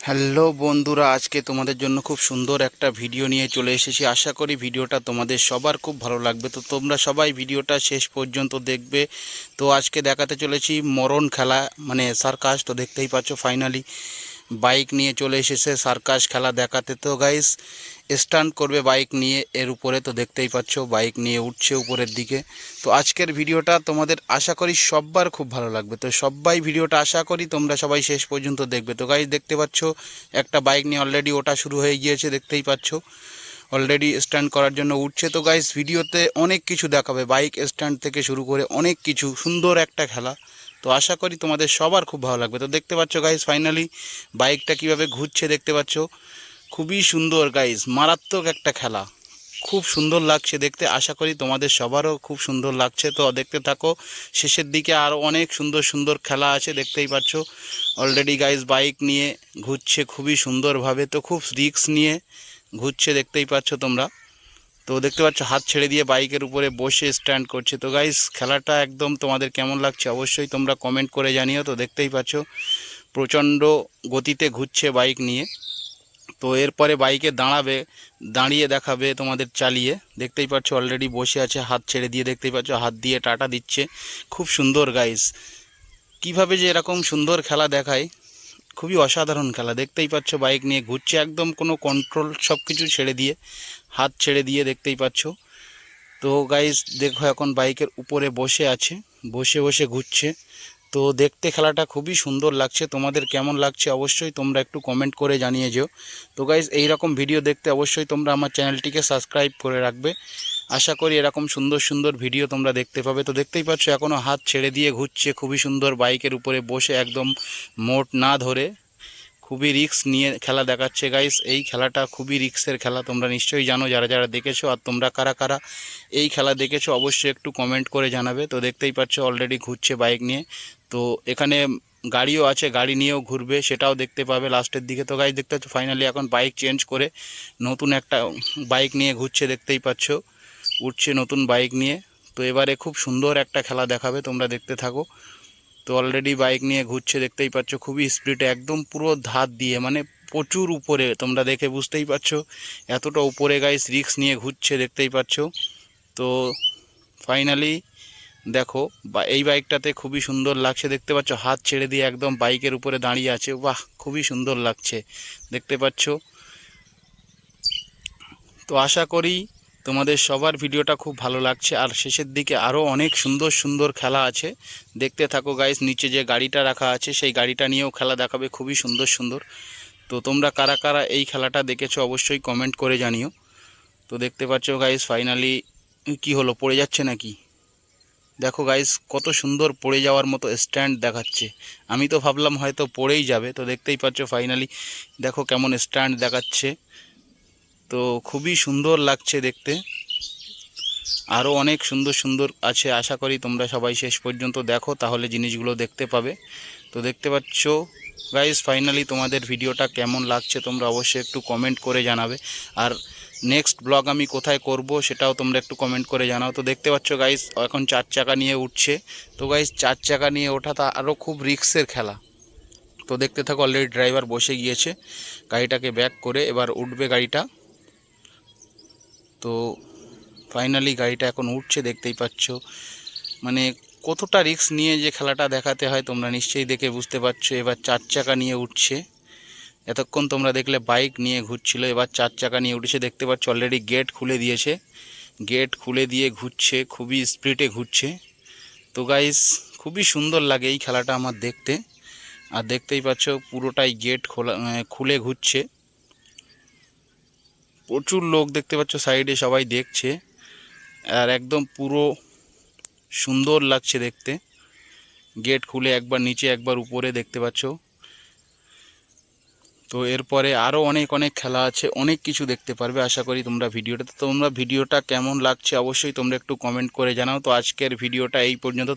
Hello বন্ধুরা, আজকে তোমাদের জন্য খুব সুন্দর একটা ভিডিও নিয়ে চলে এসেছি। আশা করি ভিডিওটা তোমাদের সবার খুব ভালো লাগবে। তো তোমরা সবাই ভিডিওটা শেষ পর্যন্ত দেখবে। তো আজকে দেখাতে চলেছি মরণ খেলা, মানে সার্কাস। তো দেখতেই পাচ্ছ ফাইনালি বাইক নিয়ে চলে এসেছে সার্কাস খেলা দেখাতে। তো গাইস স্টান্ট করবে বাইক নিয়ে এর উপরে। তো দেখতেই পাচ্ছ বাইক নিয়ে উঠছে উপরের দিকে। তো আজকের ভিডিওটা তোমাদের আশা করি সবার খুব ভালো লাগবে। তো সবাই ভিডিওটা আশা করি তোমরা সবাই শেষ পর্যন্ত দেখবে। তো গাইস দেখতে পাচ্ছ একটা বাইক নিয়ে অলরেডি ওটা শুরু হয়ে গিয়েছে, দেখতেই পাচ্ছ অলরেডি স্ট্যান্ড করার জন্য উঠছে। তো গাইস ভিডিওতে অনেক কিছু দেখাবে, বাইক স্ট্যান্ড থেকে শুরু করে অনেক কিছু, সুন্দর একটা খেলা। তো আশা করি তোমাদের সবার খুব ভালো লাগবে। তো দেখতে পাচ্ছ গাইস ফাইনালি বাইকটা কিভাবে ঘুরছে, দেখতে পাচ্ছ খুবই সুন্দর গাইস, মারাত্মক একটা খেলা, খুব সুন্দর লাগছে দেখতে। আশা করি তোমাদের সবারও খুব সুন্দর লাগছে। তো দেখতে থাকো, শেষের দিকে আরও অনেক সুন্দর সুন্দর খেলা আছে, দেখতেই পাচ্ছ অলরেডি গাইস বাইক নিয়ে ঘুরছে খুবই সুন্দরভাবে। তো খুব রিস্ক নিয়ে ঘুরছে, দেখতেই পাচ্ছ তোমরা। তো দেখতে পাচ্ছ হাত ছেড়ে দিয়ে বাইকের উপরে বসে স্ট্যান্ড করছে। তো গাইস খেলাটা একদম তোমাদের কেমন লাগছে অবশ্যই তোমরা কমেন্ট করে জানিও। তো দেখতেই পাচ্ছ প্রচণ্ড গতিতে ঘুরছে বাইক নিয়ে। তো এরপরে বাইকে দাঁড়াবে, দাঁড়িয়ে দেখাবে তোমাদের চালিয়ে। দেখতেই পাচ্ছ অলরেডি বসে আছে হাত ছেড়ে দিয়ে, দেখতেই পাচ্ছ হাত দিয়ে টাটা দিচ্ছে। খুব সুন্দর গাইস, কিভাবে যে এরকম সুন্দর খেলা দেখায়, খুবই অসাধারণ খেলা। দেখতেই পাচ্ছ বাইক নিয়ে ঘুরছে একদম কোনো কন্ট্রোল, সব কিছু ছেড়ে দিয়ে, হাত ছেড়ে দিয়ে, দেখতেই পাচ্ছ। তো গাইস দেখো এখন বাইকের উপরে বসে আছে, বসে বসে ঘুরছে। তো দেখতে খেলাটা খুবই সুন্দর লাগছে। তোমাদের কেমন লাগছে অবশ্যই তোমরা একটু কমেন্ট করে জানিয়ে যেও। তো গাইস এইরকম ভিডিও দেখতে অবশ্যই তোমরা আমার চ্যানেলটিকে সাবস্ক্রাইব করে রাখবে। আশা করি এরকম সুন্দর সুন্দর ভিডিও তোমরা দেখতে পাবে। তো দেখতেই পাচ্ছ এখনও হাত ছেড়ে দিয়ে ঘুরছে খুবই সুন্দর, বাইকের উপরে বসে একদম মোট না ধরে খুবই রিস্ক নিয়ে খেলা দেখাচ্ছে। গাইস এই খেলাটা খুবই রিস্কের খেলা, তোমরা নিশ্চয়ই জানো যারা যারা দেখেছো। আর তোমরা কারা কারা এই খেলা দেখেছো অবশ্যই একটু কমেন্ট করে জানাবে। তো দেখতেই পাচ্ছ অলরেডি ঘুরছে বাইক নিয়ে। তো এখানে গাড়িও আছে, গাড়ি নিয়েও ঘুরবে, সেটাও দেখতে পাবে লাস্টের দিকে। তো গাইস দেখতে পাচ্ছ ফাইনালি এখন বাইক চেঞ্জ করে নতুন একটা বাইক নিয়ে ঘুরছে, দেখতেই পাচ্ছ উঠছে নতুন বাইক নিয়ে। তো এবারে খুব সুন্দর একটা খেলা দেখাবে, তোমরা দেখতে থাকো। তো অলরেডি বাইক নিয়ে ঘুরছে, দেখতেই পাচ্ছ খুবই স্পিডে একদম পুরো ধার দিয়ে, মানে প্রচুর উপরে, তোমরা দেখে বুঝতেই পারছো এতটা উপরে গাইস রিস্ক নিয়ে ঘুরছে, দেখতেই পাচ্ছ। তো ফাইনালি দেখো এই বাইকটাতে খুবই সুন্দর লাগছে, দেখতে পাচ্ছ হাত ছেড়ে দিয়ে একদম বাইকের উপরে দাঁড়িয়ে আছে। বাহ খুবই সুন্দর লাগছে, দেখতে পাচ্ছ। তো আশা করি তোমাদের সবার ভিডিওটা খুব ভালো লাগছে। আর শেষের দিকে আরও অনেক সুন্দর সুন্দর খেলা আছে, দেখতে থাকো গাইস। নিচে যে গাড়িটা রাখা আছে সেই গাড়িটা নিয়েও খেলা দেখাবে খুবই সুন্দর সুন্দর। তো তোমরা কারা কারা এই খেলাটা দেখেছো অবশ্যই কমেন্ট করে জানিও। তো দেখতে পাচ্ছ গাইস ফাইনালি কি হলো, পড়ে যাচ্ছে নাকি? দেখো গাইস কত সুন্দর পড়ে যাওয়ার মতো স্ট্যান্ড দেখাচ্ছে। আমি তো ভাবলাম হয়তো পড়েই যাবে। তো দেখতেই পাচ্ছ ফাইনালি দেখো কেমন স্ট্যান্ড দেখাচ্ছে। তো খুবই সুন্দর লাগছে দেখতে। আরও অনেক সুন্দর সুন্দর আছে, আশা করি তোমরা সবাই শেষ পর্যন্ত দেখো, তাহলে জিনিসগুলো দেখতে পাবে। তো দেখতে পাচ্ছ গাইস ফাইনালি তোমাদের ভিডিওটা কেমন লাগছে তোমরা অবশ্যই একটু কমেন্ট করে জানাবে। আর নেক্সট ব্লগ আমি কোথায় করব সেটাও তোমরা একটু কমেন্ট করে জানাও। তো দেখতে পাচ্ছ গাইস এখন 4 চাকা নিয়ে উঠছে। তো গাইস 4 চাকা নিয়ে ওঠা তা আরও খুব রিস্কের খেলা। তো দেখতে থাকো অলরেডি ড্রাইভার বসে গিয়েছে, গাড়িটাকে ব্যাক করে এবার উঠবে গাড়িটা। তো ফাইনালি গাড়িটা এখন উঠছে, দেখতেই পাচ্ছ মানে কতটা রিস্ক নিয়ে যে খেলাটা দেখাতে হয় তোমরা নিশ্চয়ই দেখে বুঝতে পারছো। এবার 4 চাকা নিয়ে উঠছে, এতক্ষণ তোমরা দেখলে বাইক নিয়ে ঘুরছিল, এবার 4 চাকা নিয়ে উঠেছে। দেখতে পাচ্ছ অলরেডি গেট খুলে দিয়েছে, গেট খুলে দিয়ে ঘুরছে, খুবই স্পিডে ঘুরছে। তো গাইস খুবই সুন্দর লাগে এই খেলাটা আমার দেখতে। আর দেখতেই পাচ্ছ পুরোটাই গেট খোলা, খুলে ঘুরছে। প্রচুর লোক দেখতে পাচ্ছ সাইডে, সবাই দেখছে। আর একদম পুরো সুন্দর লাগছে দেখতে, গেট খুলে একবার নিচে একবার উপরে, দেখতে পাচ্ছ। তো এরপরে আরও অনেক অনেক খেলা আছে, অনেক কিছু দেখতে পারবে আশা করি তোমরা ভিডিওটা। তো তোমরা ভিডিওটা কেমন লাগছে অবশ্যই তোমরা একটু কমেন্ট করে জানাও। তো আজকের ভিডিওটা এই পর্যন্ত।